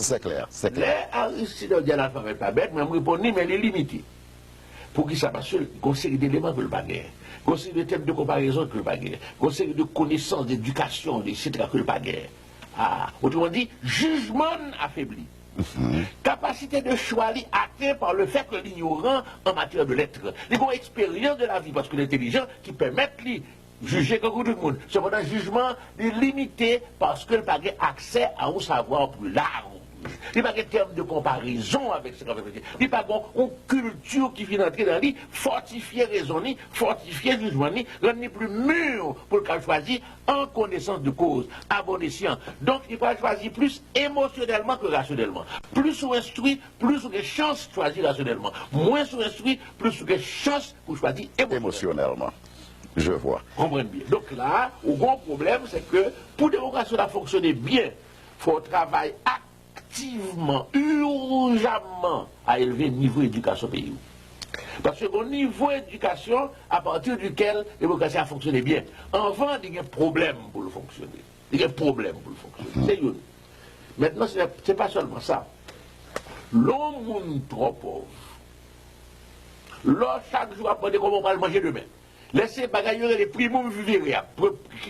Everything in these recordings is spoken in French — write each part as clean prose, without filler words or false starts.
c'est clair, c'est Les clair. Aristide dit l'alphabet pas bête, mais je réponds mais il est limité. Pour qui ça passe, il y a une série d'éléments que le baguette. Il y a une série de thèmes de comparaison que le baguette. Il y a une série de connaissances, d'éducation, etc. que le baguette. Ah, autrement dit, jugement affaibli. Capacité de choix atteint par le fait que l'ignorant en matière de lettres. Il y a une expérience de la vie, parce que l'intelligent qui permet de juger comme tout le monde. Cependant, jugement est limité parce que le baguette a accès à un savoir plus large. Il n'y a pas de terme de comparaison avec ce qu'on fait. Il n'y a pas une culture qui vient entrer dans lui, fortifier raison, fortifier jugement, rendre plus mûr pour le cas choisir en connaissance de cause, à bon escient. Donc il va choisir plus émotionnellement que rationnellement. Plus sous instruit, plus sous des chances de choisir rationnellement. Moins sous instruit, plus sous des chances pour choisir émotionnellement. Je vois. Comprenez bien. Donc là, le gros problème, c'est que pour la démocratie à fonctionner bien, il faut travailler activement, urgemment à élever le niveau d'éducation pays. Parce que au niveau d'éducation, à partir duquel la démocratie a fonctionné bien, avant, il y a un problème pour le fonctionner. Il y a un problème pour le fonctionner. C'est une. Maintenant, ce n'est pas seulement ça. L'homme trop pauvre. L'homme, chaque jour, apprendre comment on va le manger demain. Laissez bagailler les primums vivre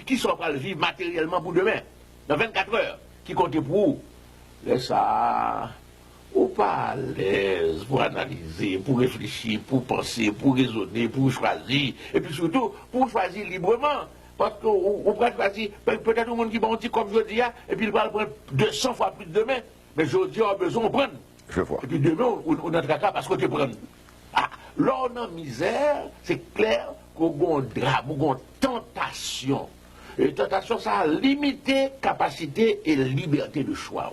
qui sont prêts à vivre matériellement pour demain, dans 24 heures, qui comptent pour vous. Laissez ça, ou pas à l'aise pour analyser, pour réfléchir, pour penser, pour raisonner, pour choisir, et puis surtout pour choisir librement. Parce qu'on peut choisir, peut-être au monde qui va comme je dis, et puis il va prendre 200 fois plus demain, mais je dis, on a besoin de prendre. Je vois. Et puis demain, on a un cas parce que tu prends. Ah, là, on a misère, c'est clair qu'on a un drame, qu'on a une tentation. Et tentation, ça a limité capacité et liberté de choix.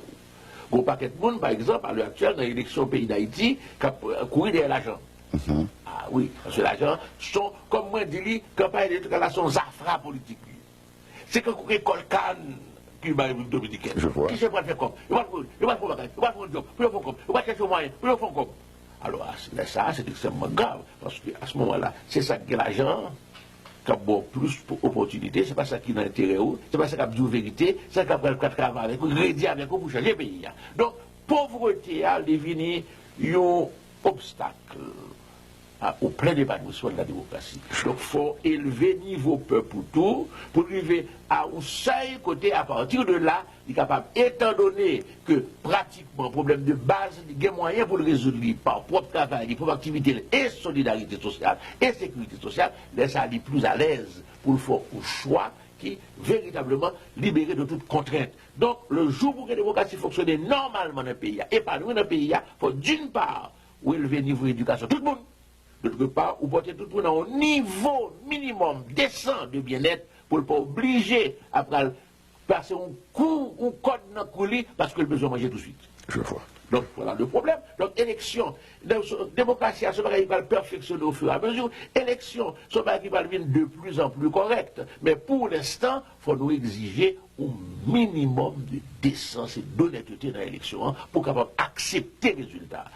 Il y a un paquet de monde, par exemple, à l'heure actuelle, dans l'élection au pays d'Haïti, qui a couru derrière l'argent. Ah oui, parce que l'argent, comme moi je dis, campagne électorale, sont zafra politique. C'est que vous école Cannes, Cuba et Dominicaine. Je vois. Qui se prend faire comme? Il va faire un job, il va faire comme, il va chercher un moyen, il va faire comme. Alors, ça, c'est extrêmement grave, parce qu'à ce moment-là, c'est ça que l'argent, qui a plus d'opportunités, c'est pas ça qui est dans l'intérêt, c'est pas ça qui a de vérité, c'est ça qui a travailler avec vous, rédier avec vous pour changer le pays. Donc, pauvreté a devenu un obstacle au plein épanouissement de la démocratie. Donc, il faut élever le niveau peuple pour tout, pour arriver à un seuil côté, à partir de là, il est capable, étant donné que pratiquement, problème de base, il y a moyen pour le résoudre par propre travail, propre activité et solidarité sociale et sécurité sociale, laisse aller plus à l'aise pour le faire un choix qui véritablement libéré de toute contrainte. Donc, le jour où la démocratie fonctionne normalement dans le pays, épanoui dans le pays, il faut d'une part, élever le niveau d'éducation, tout le monde. D'autre part, ou porter tout le monde à un niveau minimum décent de bien-être pour ne pas obliger à passer un coup ou code dans le coulis parce que le besoin de manger tout de suite. Je vois. Donc voilà le problème. Donc élection, démocratie, ce qui va le perfectionner au fur et à mesure. Élection, ce qui va devenir de plus en plus correct. Mais pour l'instant, il faut nous exiger un minimum de décence et d'honnêteté dans l'élection pour capable accepter les résultats.